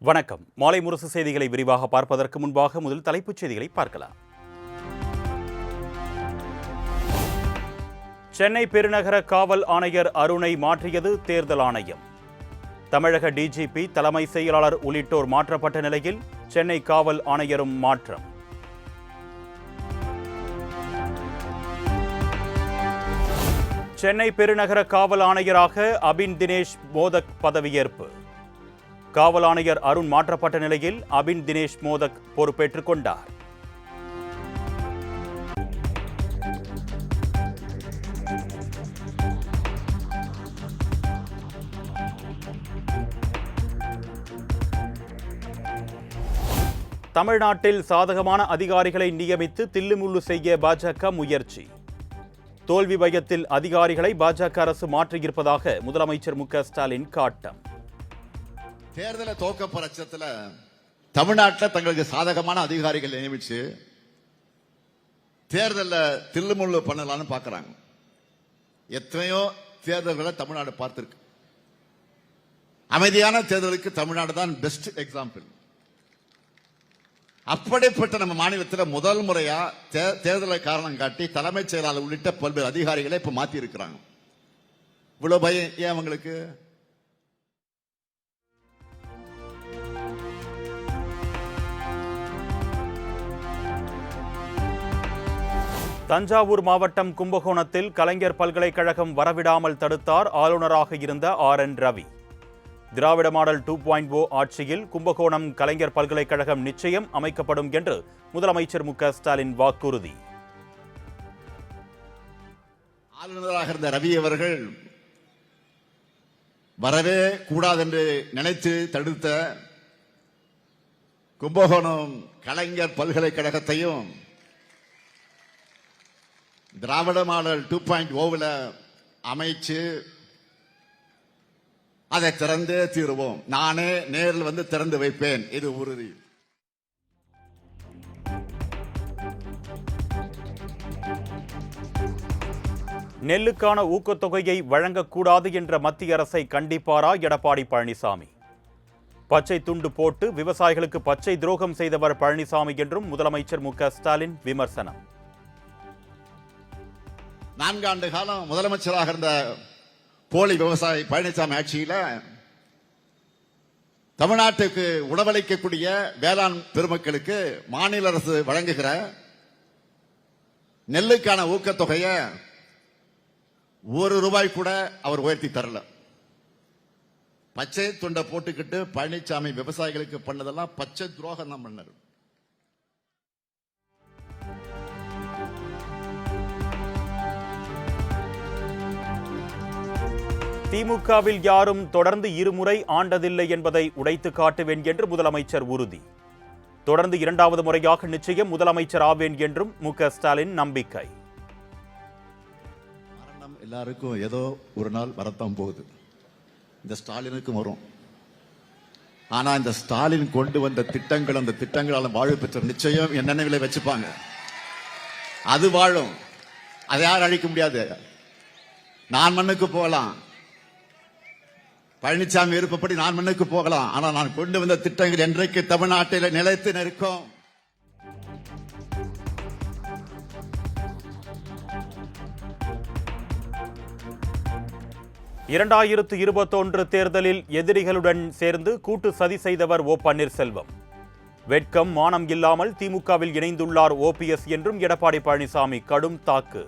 வணக்கம். மாலை முரசு செய்திகளை விரிவாக பார்ப்பதற்கு முன்பாக முதல் தலைப்புச் செய்திகளை பார்க்கலாம். சென்னை பெருநகர காவல் ஆணையர் அருணை மாற்றியது தேர்தல் ஆணையம். தமிழக டிஜிபி, தலைமை செயலாளர் உள்ளிட்டோர் மாற்றப்பட்ட நிலையில் சென்னை காவல் ஆணையரும் மாற்றம். சென்னை பெருநகர காவல் ஆணையராக அபின் தினேஷ் மோதக் பதவியேற்பு. காவல் ஆணையர் அருண் மாற்றப்பட்ட நிலையில் அபின் தினேஷ் மோதக் பொறுப்பேற்றுக் கொண்டார். தமிழ்நாட்டில் சாதகமான அதிகாரிகளை நியமித்து தில்லுமுள்ளு செய்ய பாஜக முயற்சி. தோல்வி பயத்தில் அதிகாரிகளை பாஜக அரசு மாற்றியிருப்பதாக முதலமைச்சர் மு.க. ஸ்டாலின் காட்டம். தேர்தலை தோக்க பட்சத்துல தமிழ்நாட்டில் தங்களுக்கு சாதகமான அதிகாரிகள் நியமிச்சு தேர்தலில் தில்லுமுள்ளு பண்ணலாம்னு பாக்குறாங்க. எத்தனையோ தேர்தல்களை தமிழ்நாடு பார்த்திருக்கு. அமைதியான தேர்தலுக்கு தமிழ்நாடு தான் பெஸ்ட் எக்ஸாம்பிள். அப்படிப்பட்ட நம்ம மாநிலத்தில் முதல் முறையா தேர்தலை காரணம் காட்டி தலைமைச் செயலாளர் உள்ளிட்ட பல்வேறு அதிகாரிகளை இப்ப மாத்தி இருக்கிறாங்க. இவ்வளவு பயம் ஏன் அவங்களுக்கு? தஞ்சாவூர் மாவட்டம் கும்பகோணத்தில் கலைஞர் பல்கலைக்கழகம் வரவிடாமல் தடுத்தார் ஆளுநராக இருந்த RN ரவி. திராவிட மாடல் 2.0 ஆட்சியில் கும்பகோணம் கலைஞர் பல்கலைக்கழகம் நிச்சயம் அமைக்கப்படும் என்று முதலமைச்சர் மு.க. ஸ்டாலின் வாக்குறுதி. ஆளுநராக இருந்த ரவி அவர்கள் வரவே கூடாது என்று நினைத்து தடுத்த கும்பகோணம் கலைஞர் பல்கலைக்கழகத்தையும் திராவிட மாடல் 2.0 அமைச்சு அதை திறந்தே தீருவோம். நானே நேரில் வந்து திறந்து வைப்பேன், இது உறுதி. நெல்லுக்கான ஊக்கத்தொகையை வழங்கக்கூடாது என்ற மத்திய அரசை கண்டிப்பாரா எடப்பாடி பழனிசாமி? பச்சை துண்டு போட்டு விவசாயிகளுக்கு பச்சை துரோகம் செய்தவர் பழனிசாமி என்றும் முதலமைச்சர் மு.க. ஸ்டாலின் விமர்சனம். 4 ஆண்டு காலம் முதலமைச்சராக இருந்த போலி விவசாயி பழனிசாமி ஆட்சியில தமிழ்நாட்டுக்கு உணவளிக்கக்கூடிய வேளாண் பெருமக்களுக்கு மாநில அரசு வழங்குகிற நெல்லுக்கான ஊக்கத்தொகையை ₹1 கூட அவர் உயர்த்தி தரல. பச்சை துண்டை போட்டுக்கிட்டு பழனிசாமி விவசாயிகளுக்கு பண்ணதெல்லாம் பச்சை துரோகம் தான் பண்ணாரு. திமுகவில் யாரும் தொடர்ந்து இருமுறை ஆண்டதில்லை என்பதை உடைத்து காட்டுவேன் என்று முதலமைச்சர் உறுதி. தொடர்ந்து 2வது முறையாக நிச்சயம் முதலமைச்சர் ஆவேன் என்றும் மு.க. ஸ்டாலின் நம்பிக்கை. மரணம் எல்லாருக்கும் ஏதோ ஒரு நாள் வரத்தான் போகுது. இந்த ஸ்டாலினுக்கும் வரும். ஆனா இந்த ஸ்டாலின் கொண்டு வந்த திட்டங்கள், அந்த திட்டங்களால் வாழ்வு பெற்ற நிச்சயம் என் நினைவில் வச்சுப்பாங்க. அது வாழும். அதை யாரும் அழிக்க முடியாது. நான் மண்ணுக்கு போகலாம், பழனிசாமி விருப்பப்படி நான் மண்ணுக்கு போகலாம். ஆனா நான் கொண்டு வந்த திட்டங்கள் என்றைக்கு தமிழ்நாட்டில் நிலைத்து நிற்கும். (2021) தேர்தலில் எதிரிகளுடன் சேர்ந்து கூட்டு சதி செய்தவர் ஓ. பன்னீர்செல்வம். வெட்கம் மானம் இல்லாமல் திமுகவில் இணைந்துள்ளார் OPS என்றும் எடப்பாடி பழனிசாமி கடும் தாக்கு.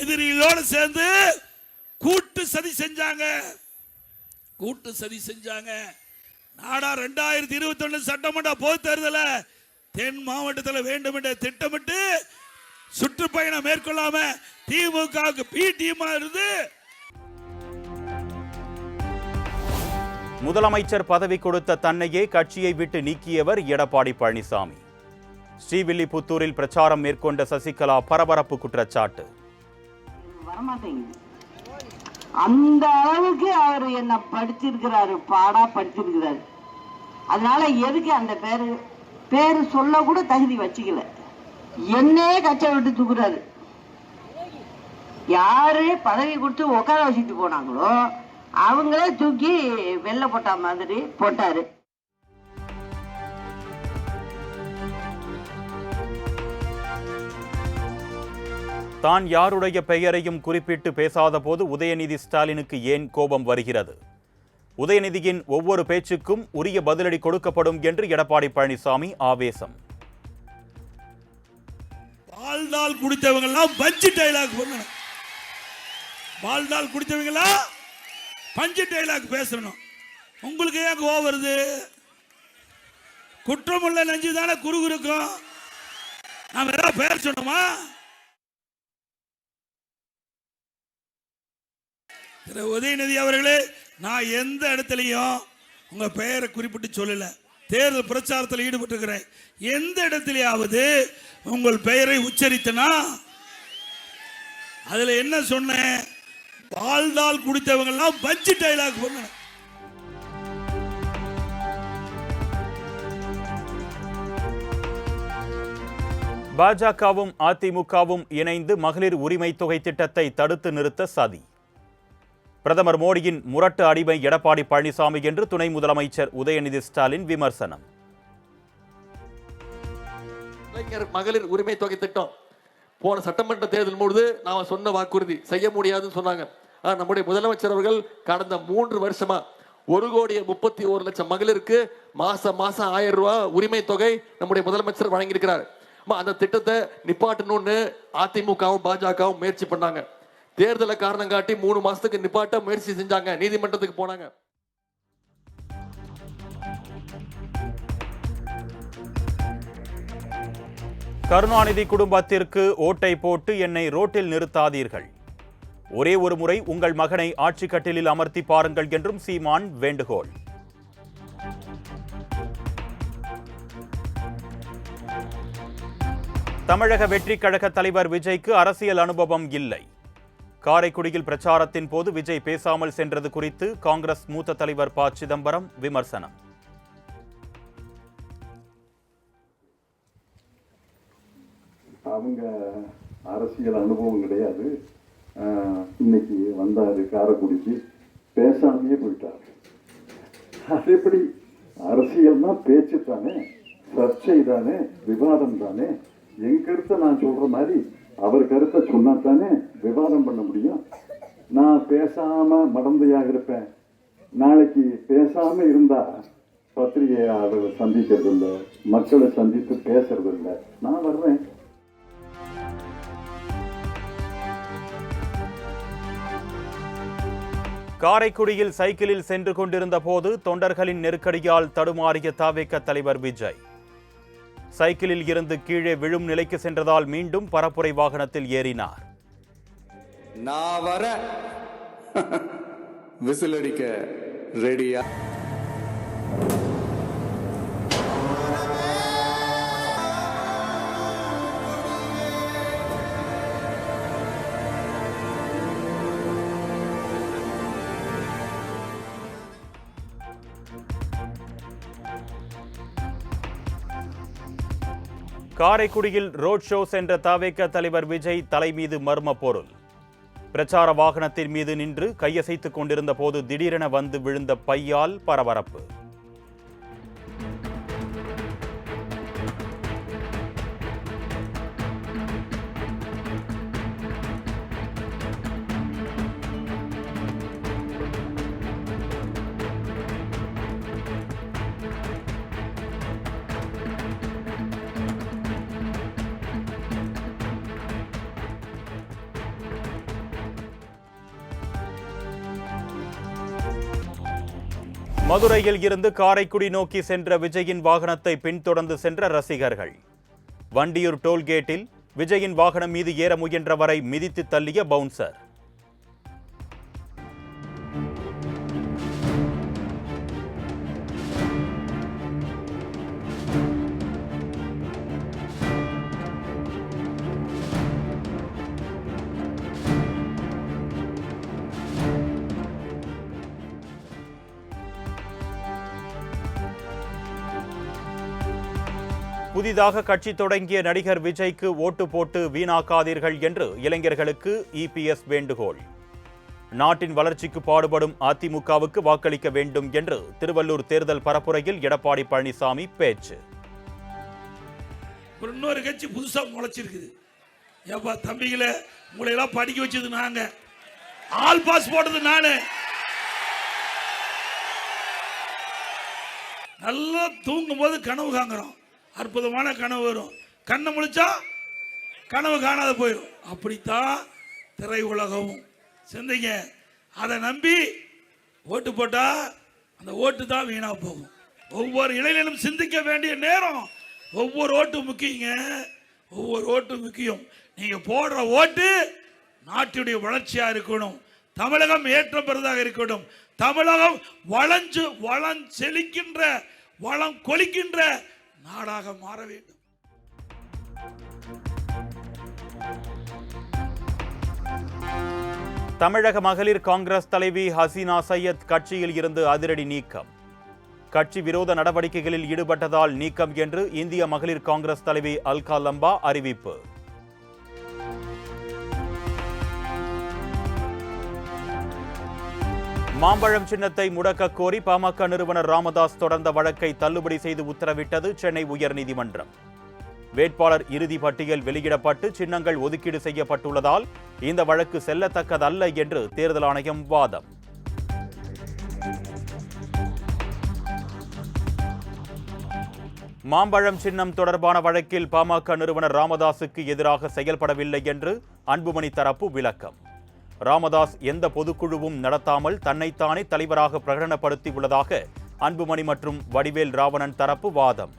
எதிரிகளோடு சேர்ந்து கூட்டு சதி செஞ்சாங்க. நாடா 2021 சட்டமன்ற பொது தேர்தல தென் மாவட்டத்தில் வேண்டும் என்ற திட்டமிட்டு சுற்றுப்பயணம் மேற்கொள்ளாம திமுகவுக்கு பி டீமா இருந்து முதலமைச்சர் பதவி கொடுத்த தன்னையே கட்சியை விட்டு நீக்கியவர் எடப்பாடி பழனிசாமி. ஸ்ரீவில்லிபுத்தூரில் பிரச்சாரம் மேற்கொண்ட சசிகலா பரபரப்பு குற்றச்சாட்டு. அந்த அளவுக்கு அவர் என்ன படிச்சிருக்கிறாரு, பாடா படிச்சிருக்கிறாரு. அதனால எதுக்கு அந்த பேரு சொல்ல கூட தகுதி வச்சுக்கல. என்னே கட்சியை விட்டு தூக்குறாரு. யாரு பதவி கொடுத்து உட்கார வச்சுட்டு போனாங்களோ அவங்களே தூக்கி வெள்ளை போட்ட மாதிரி போட்டாரு. தான் யாருடைய பெயரையும் குறிப்பிட்டு பேசாத போது உதயநிதி ஸ்டாலினுக்கு ஏன் கோபம் வருகிறது? உதயநிதியின் ஒவ்வொரு பேச்சுக்கும் உரிய பதிலடி கொடுக்கப்படும் என்று எடப்பாடி பழனிசாமி ஆவேசம். வாழ்நாள் குடித்தவங்கெல்லாம் பஞ்சு டைலாக் பண்ணணும். வாழ்நாள் குடித்தவங்கெல்லாம் பஞ்சு டைலாக் பேசணும். உங்களுக்கு ஏன் கோவம் வருது? குற்றமுள்ள நெஞ்சு தானே குறுகுறுக்கும். நாம ஏதாவது பேர் சொன்னோமா? உதயநிதி அவர்களே, நான் எந்த இடத்துலையும் உங்க பெயரை குறிப்பிட்டு சொல்லல. தேர்தல் பிரச்சாரத்தில் ஈடுபட்டிருக்கிறேன். எந்த இடத்திலேயாவது உங்கள் பெயரை உச்சரித்தனா? அதுல என்ன சொன்னேன்? வாழ்நாள் குடித்தவங்க எல்லாம் பஞ்சு டைலாக் பண்ண. பாஜகவும் அதிமுகவும் இணைந்து மகளிர் உரிமை தொகை திட்டத்தை தடுத்து நிறுத்த சதி. பிரதமர் மோடியின் முரட்டு அடிமை எடப்பாடி பழனிசாமி என்று துணை முதலமைச்சர் உதயநிதி ஸ்டாலின் விமர்சனம். மகளிர் உரிமை தொகை திட்டம் போன சட்டமன்ற தேர்தல் பொழுது நாம சொன்ன வாக்குறுதி செய்ய முடியாதுன்னு சொன்னாங்க. நம்முடைய முதலமைச்சர் அவர்கள் கடந்த 3 வருஷமா 1,31,00,000 மகளிருக்கு மாசம் 1000 ரூபாய் உரிமை தொகை நம்முடைய முதலமைச்சர் வழங்கியிருக்கிறார். அந்த திட்டத்தை நிப்பாட்டணும்னு அதிமுகவும் பாஜகவும் முயற்சி பண்ணாங்க. தேர்தலை காரணம் காட்டி 3 மாசத்துக்கு நிப்பாட்ட முயற்சி செஞ்சாங்க. நீதிமன்றத்துக்கு போனாங்க. கருணாநிதி குடும்பத்திற்கு ஓட்டை போட்டு என்னை ரோட்டில் நிறுத்தாதீர்கள். ஒரே ஒரு முறை உங்கள் மகனை ஆட்சி கட்டிலில் அமர்த்தி பாருங்கள் என்றும் சீமான் வேண்டுகோள். தமிழக வெற்றிக் கழக தலைவர் விஜய்க்கு அரசியல் அனுபவம் இல்லை. காரைக்குடியில் பிரச்சாரத்தின் போது விஜய் பேசாமல் சென்றது குறித்து காங்கிரஸ் மூத்த தலைவர் ப. சிதம்பரம் விமர்சனம். அவங்க அரசியல் அனுபவம் கிடையாது. இன்னைக்கு வந்தாரு காரைக்குடிக்கு, பேசாமையே போயிட்டாரு. அது எப்படி? அரசியல்னா பேச்சு தானே, சர்ச்சை தானே, விவாதம் தானே. என் கருத்தை நான் சொல்ற மாதிரி அவர் கருத்தை சொன்னா தானே விவாதம் பண்ண முடியும். நான் பேசாம மடந்தையாக இருப்பேன். நாளைக்கு பேசாம இருந்தா பத்திரிகையாளர்களை சந்திக்கிறது இல்லை, மக்களை சந்தித்து பேசுறது இல்லை. நான் வர்றேன். காரைக்குடியில் சைக்கிளில் சென்று கொண்டிருந்த போது தொண்டர்களின் நெருக்கடியால் தடுமாறிய தவிக தலைவர் விஜய். சைக்கிளில் இருந்து கீழே விழும் நிலைக்கு சென்றதால் மீண்டும் பரப்புரை வாகனத்தில் ஏறினார். நான் வர விசில் அடிக்க ரெடியா? காரைக்குடியில் ரோட் ஷோ சென்ற தவிக தலைவர் விஜய் தலை மீது மர்ம பொருள். பிரச்சார வாகனத்தின் மீது நின்று கையசைத்துக் கொண்டிருந்த போது திடீரென வந்து விழுந்த பையால் பரபரப்பு. மதுரையில் இருந்து காரைக்குடி நோக்கி சென்ற விஜயின் வாகனத்தை பின்தொடர்ந்து சென்ற ரசிகர்கள். வண்டியூர் டோல்கேட்டில் விஜயின் வாகனம் மீது ஏற முயன்றவரை மிதித்து தள்ளிய பவுன்சர். புதிதாக கட்சி தொடங்கிய நடிகர் விஜய்க்கு ஓட்டு போட்டு வீணாக்காதீர்கள் என்று இளைஞர்களுக்கு இபிஎஸ் வேண்டுகோள். நாட்டின் வளர்ச்சிக்கு பாடுபடும் அதிமுகவுக்கு வாக்களிக்க வேண்டும் என்று திருவள்ளூர் தேர்தல் பரப்புரையில் எடப்பாடி பழனிசாமி பேச்சு. இன்னொரு கட்சி புதுசா முளைச்சிருக்குது. ஏப்பா தம்பிகள, உங்களை எல்லாம் படிக்க வச்சது நாங்க, ஆல் பாஸ் போட்டது நானு. நல்லா தூங்கும் போது கனவு காங்குறோம், அற்புதமான கனவு வரும். கண்ணை முழிச்சா கனவு காணாத போயிடும். அப்படித்தான் திரை உலகமும். சிந்திங்க, அதை நம்பி ஓட்டு போட்டா அந்த ஓட்டு தான் வீணா போகும். ஒவ்வொரு இளைஞனும் சிந்திக்க வேண்டிய நேரம். ஒவ்வொரு ஓட்டும் முக்கியங்க, ஒவ்வொரு ஓட்டும் முக்கியம். நீங்க போடுற ஓட்டு நாட்டுடைய வளர்ச்சியா இருக்கணும், தமிழகம் ஏற்றம் பெறுவதாக இருக்கணும், தமிழகம் செழிக்கின்ற வளம் கொளிக்கின்ற நாடாக மாற வேண்டும். தமிழக மகளிர் காங்கிரஸ் தலைவி ஹசீனா சையத் கட்சியில் இருந்து அதிரடி நீக்கம். கட்சி விரோத நடவடிக்கைகளில் ஈடுபட்டதால் நீக்கம் என்று இந்திய மகளிர் காங்கிரஸ் தலைவி அல்கா லம்பா அறிவிப்பு. மாம்பழம் சின்னத்தை முடக்க கோரி பாமக நிறுவனர் ராமதாஸ் தொடர்ந்த வழக்கை தள்ளுபடி செய்து உத்தரவிட்டது சென்னை உயர்நீதிமன்றம். வேட்பாளர் இறுதி பட்டியல் வெளியிடப்பட்டு சின்னங்கள் ஒதுக்கீடு செய்யப்பட்டுள்ளதால் இந்த வழக்கு செல்லத்தக்கதல்ல என்று தேர்தல் ஆணையம் வாதம். மாம்பழம் சின்னம் தொடர்பான வழக்கில் பாமக நிறுவனர் ராமதாசுக்கு எதிராக செயல்படவில்லை என்று அன்புமணி தரப்பு விளக்கம். ராமதாஸ் எந்த பொதுக்குழுவும் நடத்தாமல் தன்னைத்தானே தலைவராக பிரகடனப்படுத்தி உள்ளதாக அன்புமணி மற்றும் வடிவேல் ராவணன் தரப்பு வாதம்.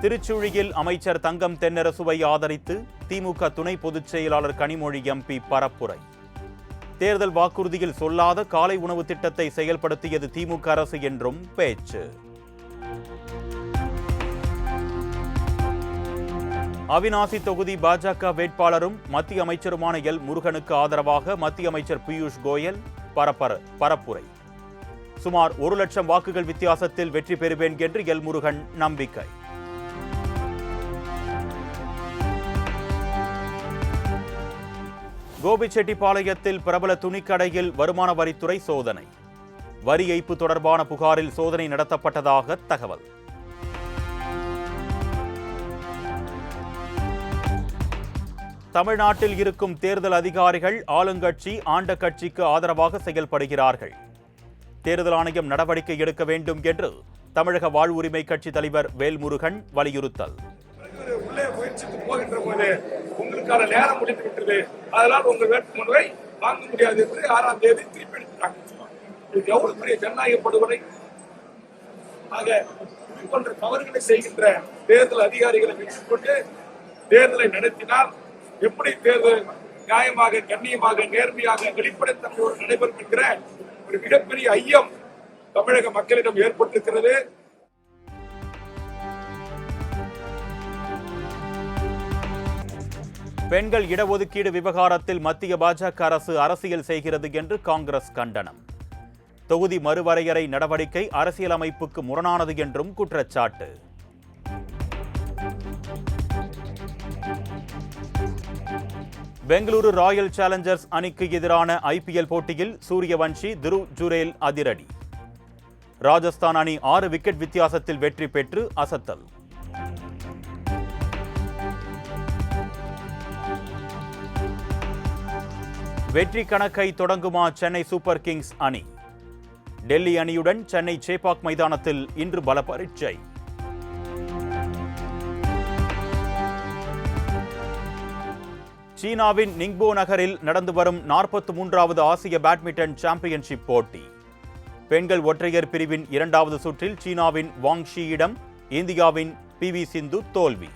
திருச்சுழியில் அமைச்சர் தங்கம் தென்னரசுவை ஆதரித்து திமுக துணை பொதுச் செயலாளர் கனிமொழி எம்பி பரப்புரை. தேர்தல் வாக்குறுதியில் சொல்லாத காலை உணவு திட்டத்தை செயல்படுத்தியது திமுக அரசு என்றும் பேச்சு. அவிநாசி தொகுதி பாஜக வேட்பாளரும் மத்திய அமைச்சருமான எல் முருகனுக்கு ஆதரவாக மத்திய அமைச்சர் பியூஷ் கோயல் பரப்புரை. சுமார் 1 லட்சம் வாக்குகள் வித்தியாசத்தில் வெற்றி பெறுவேன் என்று எல் முருகன் நம்பிக்கை. கோபிச்செட்டிப்பாளையத்தில் பிரபல துணிக்கடையில் வருமான வரித்துறை சோதனை. வரி ஏய்ப்பு தொடர்பான புகாரில் சோதனை நடத்தப்பட்டதாக தகவல். தமிழ்நாட்டில் இருக்கும் தேர்தல் அதிகாரிகள் ஆளுங்கட்சி ஆண்ட கட்சிக்கு ஆதரவாக செயல்படுகிறார்கள். தேர்தல் ஆணையம் நடவடிக்கை எடுக்க வேண்டும் என்று தமிழக வாழ்வுரிமை கட்சி தலைவர் வேல்முருகன் வலியுறுத்தல். உள்ளே முயற்சிக்கு போகின்ற போது உங்களுக்கான நேரம் முடிந்து விட்டது, அதனால் உங்கள் வேட்புமனுவை வாங்க முடியாது என்று 6ஆம் தேதி திருப்பி எடுத்துட்டாங்க. இது எவ்வளவு பெரிய ஜனநாயக படுகொலை! ஆக இது போன்ற தவறுகளை செய்கின்ற தேர்தல் அதிகாரிகளை வைத்துக் கொண்டு தேர்தலை நடத்தினால் எப்படி தேர்தல் நியாயமாக, கண்ணியமாக, நேர்மையாக, வெளிப்படைத்தன்மையோடு நடைபெறும் என்கிற ஒரு மிகப்பெரிய ஐயம் தமிழக மக்களிடம் ஏற்பட்டிருக்கிறது. பெண்கள் இடஒதுக்கீடு விவகாரத்தில் மத்திய பாஜக அரசு அரசியல் செய்கிறது என்று காங்கிரஸ் கண்டனம். தொகுதி மறுவரையறை நடவடிக்கை அரசியலமைப்புக்கு முரணானது என்றும் குற்றச்சாட்டு. பெங்களூரு ராயல் சேலஞ்சர்ஸ் அணிக்கு எதிரான ஐபிஎல் போட்டியில் சூரியவன்ஷி, துருவ் ஜுரேல் அதிரடி. ராஜஸ்தான் அணி 6 விக்கெட் வித்தியாசத்தில் வெற்றி பெற்று அசத்தல். வெற்றி கணக்கை தொடங்குமா சென்னை சூப்பர் கிங்ஸ் அணி? டெல்லி அணியுடன் சென்னை சேப்பாக் மைதானத்தில் இன்று பல பரீட்சை. சீனாவின் நிங்போ நகரில் நடந்து வரும் 43வது ஆசிய பேட்மிண்டன் சாம்பியன்ஷிப் போட்டி. பெண்கள் ஒற்றையர் பிரிவின் 2வது சுற்றில் சீனாவின் வாங் ஷியிடம் இந்தியாவின் PV சிந்து தோல்வி.